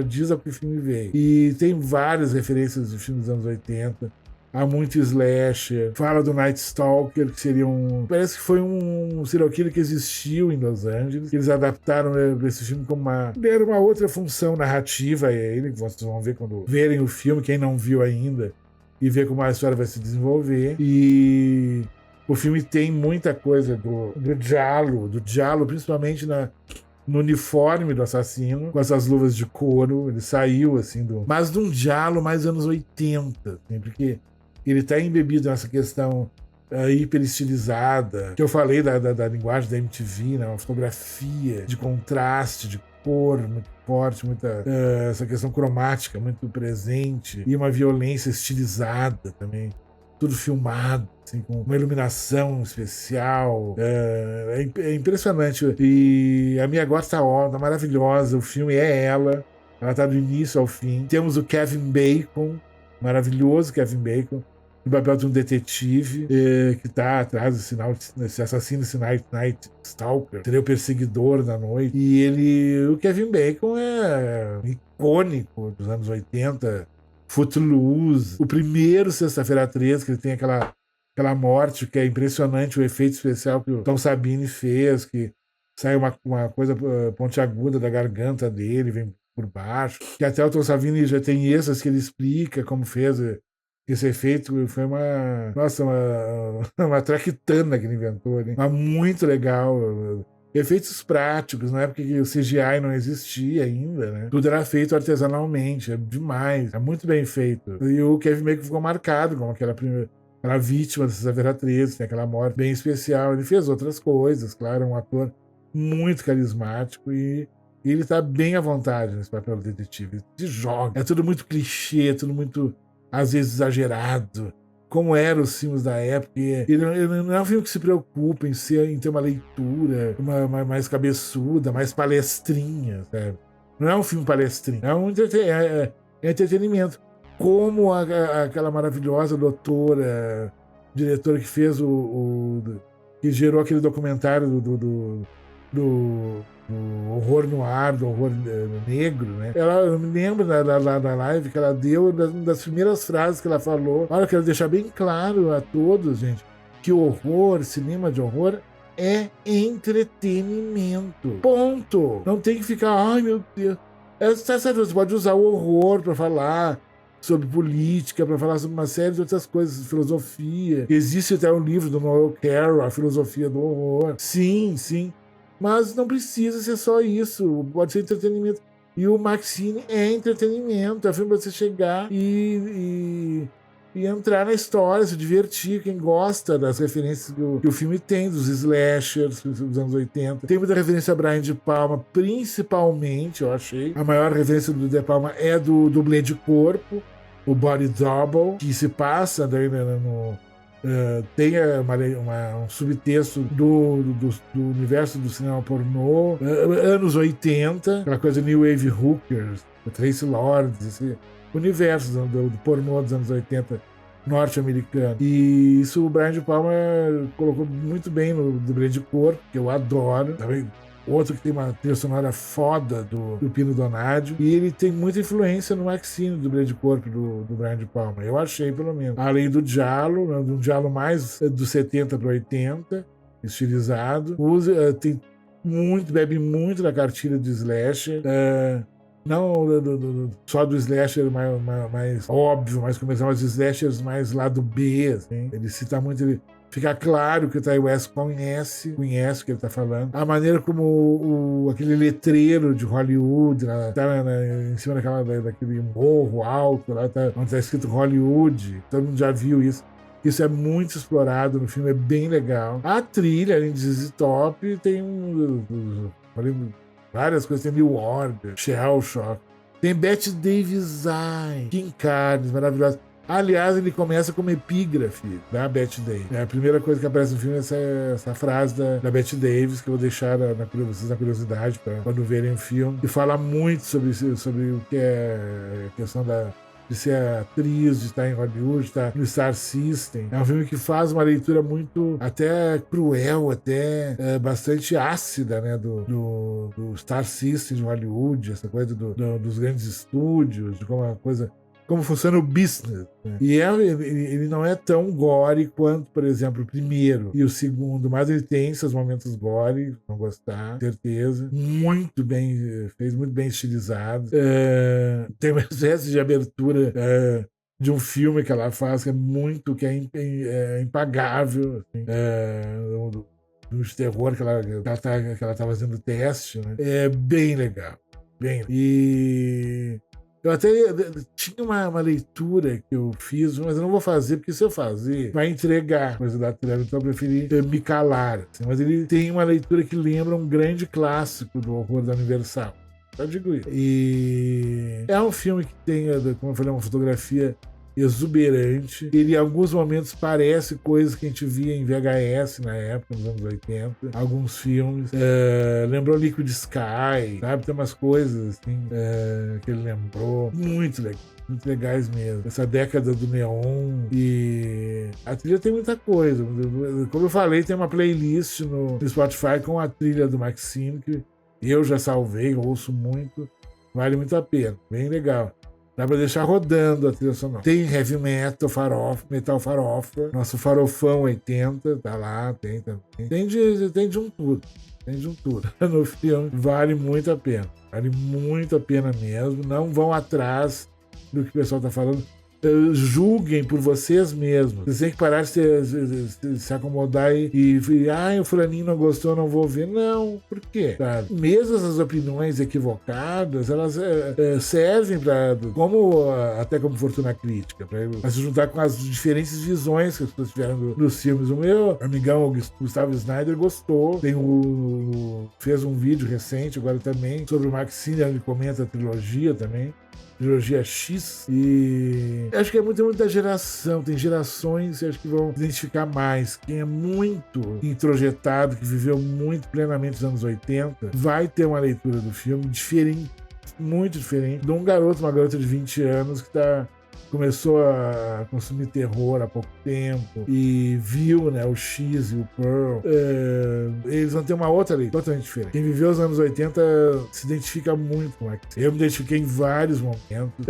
diz a que o filme veio. E tem várias referências de filmes dos anos 80. Há muito slasher. Fala do Night Stalker, que seria parece que foi um serial killer que existiu em Los Angeles. Eles adaptaram esse filme como deram uma outra função narrativa a ele, que vocês vão ver quando verem o filme, quem não viu ainda, e ver como a história vai se desenvolver. E o filme tem muita coisa do Giallo, principalmente no uniforme do assassino, com essas luvas de couro. Ele saiu, assim, mas de um Giallo mais anos 80, assim, porque ele tá embebido nessa questão hiper estilizada, que eu falei da linguagem da MTV, né? Uma fotografia de contraste, de cor muito forte, essa questão cromática muito presente, e uma violência estilizada também. Tudo filmado, assim, com uma iluminação especial. É impressionante. E a Mia Goth tá maravilhosa. O filme é ela. Ela tá do início ao fim. Temos o Kevin Bacon, maravilhoso Kevin Bacon, no papel de um detetive que tá atrás desse assassino, esse Night Stalker. Seria o perseguidor da noite. E o Kevin Bacon é icônico dos anos 80. Footloose, o primeiro Sexta-feira 13, que ele tem aquela morte, que é impressionante, o efeito especial que o Tom Savini fez, que sai uma coisa pontiaguda da garganta dele, vem por baixo, que até o Tom Savini já tem essas que ele explica como fez esse efeito. Foi uma traquitana que ele inventou, né? Mas muito legal. Efeitos práticos, na época que o CGI não existia ainda, né? Tudo era feito artesanalmente, é demais, é muito bem feito. E o Kevin Bacon ficou marcado como aquela vítima da Sexta-feira 13, tem aquela morte bem especial. Ele fez outras coisas, claro, é um ator muito carismático e ele tá bem à vontade nesse papel do detetive. Se joga, é tudo muito clichê, tudo muito, às vezes, exagerado, como eram os filmes da época. Ele não é um filme que se preocupa em ter uma leitura mais cabeçuda, mais palestrinha, sabe? Não é um filme palestrinho, é entretenimento. Como aquela maravilhosa doutora diretor que fez que gerou aquele documentário do horror no ar, do horror negro, né? Eu me lembro da live que ela deu, uma das primeiras frases que ela falou. Olha, eu quero deixar bem claro a todos, gente, que horror, cinema de horror, é entretenimento. Ponto. Não tem que ficar, ai meu Deus. Você pode usar o horror para falar sobre política, para falar sobre uma série de outras coisas, filosofia. Existe até um livro do Noel Carroll, A Filosofia do Horror. Sim, sim. Mas não precisa ser só isso. Pode ser entretenimento. E o Maxine é entretenimento. É filme pra você chegar e entrar na história, se divertir. Quem gosta das referências que o filme tem, dos slashers dos anos 80. Tem muita referência a Brian De Palma, principalmente, eu achei. A maior referência do De Palma é do dublê de corpo, o Body Double, que se passa daí tem um subtexto do universo do cinema pornô, anos 80, aquela coisa New Wave Hookers, Tracy Lords, esse universo do pornô dos anos 80 norte-americano. E isso o Brian De Palma colocou muito bem no dublê de corpo, que eu adoro. Também outro que tem uma trilha sonora foda do Pino Donadio. E ele tem muita influência no Maxine, do dublê de corpo do Brian De Palma. Eu achei, pelo menos. Além do Giallo, um Giallo mais dos 70 para 80, estilizado. Bebe muito da cartilha do slasher. Não só do slasher mais óbvio, mais comercial, mas slashers mais lado B, assim. Ele cita muito... Fica claro que o Ty West conhece o que ele tá falando. A maneira como aquele letreiro de Hollywood, em cima daquele morro alto, lá onde tá escrito Hollywood, todo mundo já viu isso. Isso é muito explorado no filme, é bem legal. A trilha, além de ZZ Top, tem várias coisas. Tem New Order, Shell Shock. Tem Bette Davis, Kim Carnes, maravilhosa. Aliás, ele começa como epígrafe da Bette Davis. A primeira coisa que aparece no filme é essa frase da Bette Davis, que eu vou deixar vocês na curiosidade para quando verem o filme, que fala muito sobre o que é a questão de ser atriz, de estar em Hollywood, de estar no Star System. É um filme que faz uma leitura muito, até cruel, até bastante ácida, né, do Star System de Hollywood, essa coisa dos grandes estúdios, de como funciona o business. Né? E ele não é tão gore quanto, por exemplo, o primeiro e o segundo, mas ele tem seus momentos gore, vão gostar, certeza. Fez muito bem estilizado. Tem uma espécie de abertura de um filme que ela faz que é impagável. Assim, de terror que ela tá fazendo teste. Né? É bem legal. E... eu até tinha uma leitura que eu fiz, mas eu não vou fazer, porque se eu fazer, vai entregar coisa da trilha, então eu preferi me calar. Assim. Mas ele tem uma leitura que lembra um grande clássico do horror da Universal. Eu digo isso. E é um filme que tem, como eu falei, uma fotografia exuberante. Ele em alguns momentos parece coisas que a gente via em VHS na época, nos anos 80. Alguns filmes. Lembrou Liquid Sky, sabe? Tem umas coisas assim que ele lembrou. Muito legal. Muito legais mesmo. Essa década do neon. E a trilha tem muita coisa. Como eu falei, tem uma playlist no Spotify com a trilha do Maxine, que eu já salvei, ouço muito. Vale muito a pena. Bem legal. Dá pra deixar rodando a trilha sonora. Tem heavy metal, metal farofa. Nosso farofão 80, tá lá, tem também. Tem de um tudo. Tem de um tudo. No filme, vale muito a pena. Vale muito a pena mesmo. Não vão atrás do que o pessoal tá falando. Julguem por vocês mesmos. Vocês têm que parar de se acomodar e o fulaninho não gostou, não vou ver. Não, por quê? Sabe? Mesmo essas opiniões equivocadas, elas servem até como fortuna crítica, para se juntar com as diferentes visões que as pessoas tiveram dos filmes. O meu amigão Gustavo Snyder gostou, fez um vídeo recente agora também sobre o Maxine, ele comenta a trilogia também. Trilogia X, e acho que é muito da geração, tem gerações que acho que vão identificar mais. Quem é muito introjetado, que viveu muito plenamente nos anos 80, vai ter uma leitura do filme diferente, muito diferente, de uma garota de 20 anos que tá começou a consumir terror há pouco tempo e viu, né, o X e o Pearl, eles vão ter uma outra lei totalmente diferente. Quem viveu os anos 80 se identifica muito com aquilo. Eu me identifiquei em vários momentos.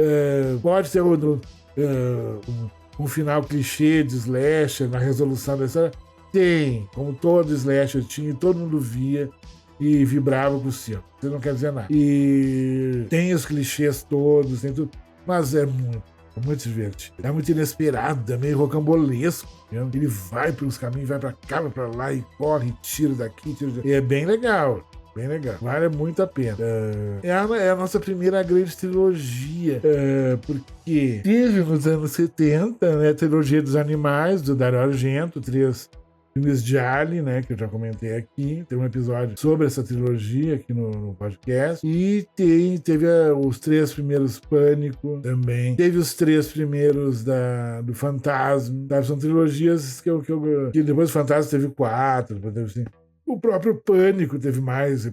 Pode ter um final clichê de slasher na resolução da história. Tem, como todo slasher tinha, e todo mundo via e vibrava com o filme. Isso não quer dizer nada. E tem os clichês todos, tem tudo, mas é muito divertido. É muito inesperado, é meio rocambolesco. Ele vai pelos caminhos, vai pra cá, vai pra lá e corre, tira daqui, tira daqui. E é bem legal. Bem legal. Vale muito a pena. É a nossa primeira grande trilogia. Porque teve nos anos 70, né, a trilogia dos animais, do Dario Argento, 3 filmes de Alien, né, que eu já comentei aqui. Tem um episódio sobre essa trilogia aqui no podcast. E teve os 3 primeiros Pânico também. Teve os 3 primeiros do Fantasma. Sabe? São trilogias que depois do Fantasma teve 4, depois teve 5. O próprio Pânico teve mais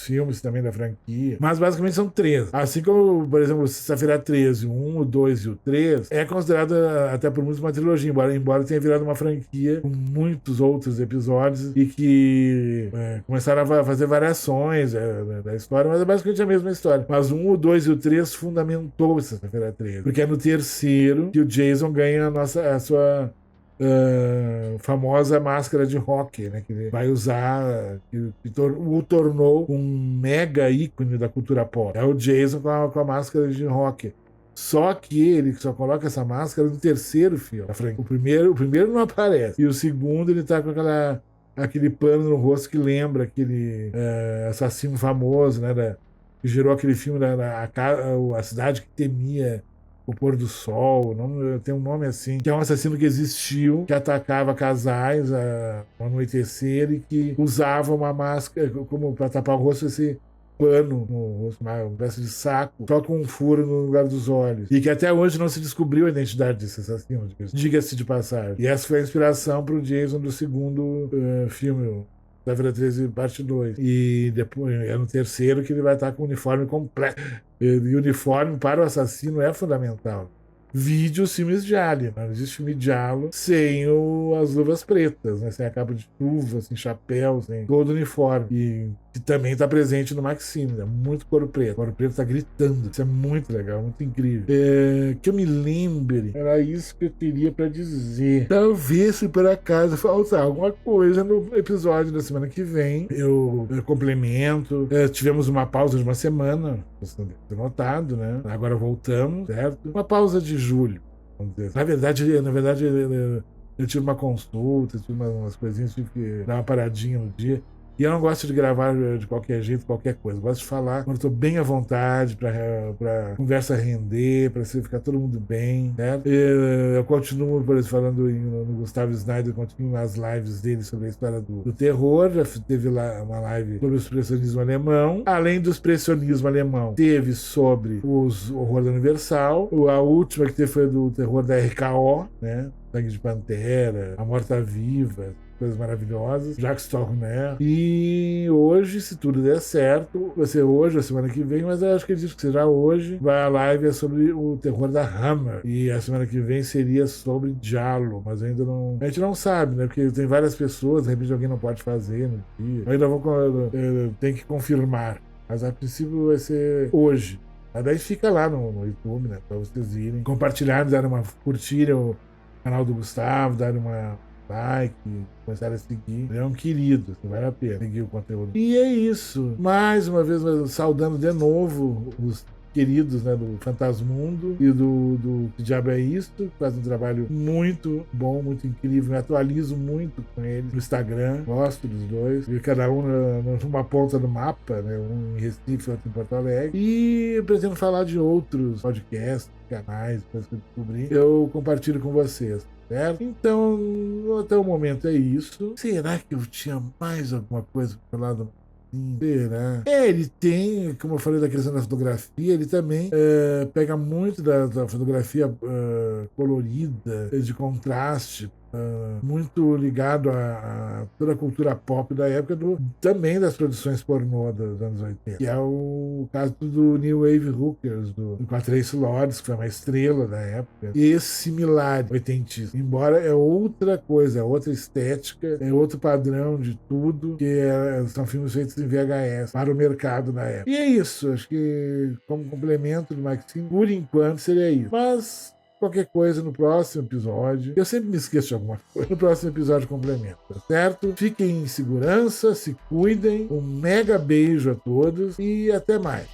filmes também da franquia. Mas basicamente são 3. Assim como, por exemplo, Sexta-feira 13, o 1, o 2 e o 3, é considerado até por muitos uma trilogia, embora tenha virado uma franquia com muitos outros episódios e que começaram a fazer variações da história, mas é basicamente a mesma história. Mas o 1, o 2 e o 3 fundamentou Sexta-feira 13. Porque é no terceiro que o Jason ganha a sua famosa máscara de rock, né, que ele vai usar, que o tornou um mega ícone da cultura pop. É o Jason com a máscara de rock. Só que ele só coloca essa máscara no terceiro filme. O primeiro não aparece. E o segundo ele tá com aquele pano no rosto que lembra aquele assassino famoso, né, que gerou aquele filme a cidade que temia o pôr do sol, tem um nome assim, que é um assassino que existiu, que atacava casais ao anoitecer e que usava uma máscara como para tapar o rosto, esse pano no rosto, uma peça de saco, só com um furo no lugar dos olhos. E que até hoje não se descobriu a identidade desse assassino, diga-se de passagem. E essa foi a inspiração para o Jason do segundo filme, da Sexta-feira 13, parte 2. E depois é no terceiro que ele vai estar com o uniforme completo. E o uniforme para o assassino é fundamental. Vide os filmes de Alien. Não existe filme de Alien sem as luvas pretas, né? Sem a capa de chuva, sem chapéu, sem todo o uniforme. E que também está presente no Maxine, né? Muito couro preto. O couro preto está gritando. Isso é muito legal, muito incrível. Que eu me lembre, era isso que eu teria para dizer. Talvez, se por acaso faltar alguma coisa no episódio da semana que vem, eu complemento. Tivemos uma pausa de uma semana, você deve ter notado, né? Agora voltamos, certo? Uma pausa de julho, vamos dizer. Na verdade, eu tive uma consulta, tive umas coisinhas, tive que dar uma paradinha no dia. E eu não gosto de gravar de qualquer jeito, qualquer coisa. Eu gosto de falar quando estou bem à vontade, pra conversa render, pra ficar todo mundo bem, né? Eu continuo, por exemplo, falando no Gustavo Snyder, continuo nas lives dele sobre a história do terror. Já teve lá uma live sobre o expressionismo alemão. Além do expressionismo alemão, teve sobre o horror da Universal. A última que teve foi do terror da RKO, né? Sangue de Pantera, A Morta-Viva, coisas maravilhosas, Jacques Tourneur. E hoje, se tudo der certo, vai ser hoje, a semana que vem, mas eu acho que ele disse que será hoje, a live é sobre o terror da Hammer. E a semana que vem seria sobre Giallo, mas ainda não... A gente não sabe, né? Porque tem várias pessoas, de repente alguém não pode fazer no dia. Eu ainda tenho que confirmar. Mas a princípio vai ser hoje. Mas daí fica lá no YouTube, né? Pra vocês irem, compartilharem, curtirem o canal do Gustavo, darem uma like, começaram a seguir. Ele é um querido, vale a pena seguir o conteúdo. E é isso. Mais uma vez, saudando de novo os queridos, né, do Fantasmundo e do Que Diabo é Isto, que faz um trabalho muito bom, muito incrível. Me atualizo muito com eles no Instagram, gosto dos dois. E cada um numa ponta do mapa, né, um em Recife, outro em Porto Alegre. E eu pretendo falar de outros podcasts, canais, coisas que eu descobri. Eu compartilho com vocês. Certo? Então, até o momento é isso. Será que eu tinha mais alguma coisa para falar do Será? Ele tem, como eu falei da questão da fotografia, ele também pega muito da fotografia colorida, de contraste, muito ligado a toda a cultura pop da época, também das produções pornô dos anos 80. Que é o caso do New Wave Hookers, com a Tracy Lords, que foi uma estrela da época. E esse similar, oitentista. Embora é outra coisa, é outra estética, é outro padrão de tudo, que são filmes feitos em VHS para o mercado da época. E é isso, acho que como complemento do Maxine, por enquanto seria isso. Mas qualquer coisa no próximo episódio. Eu sempre me esqueço de alguma coisa. No próximo episódio complemento, tá certo? Fiquem em segurança, se cuidem. Um mega beijo a todos e até mais.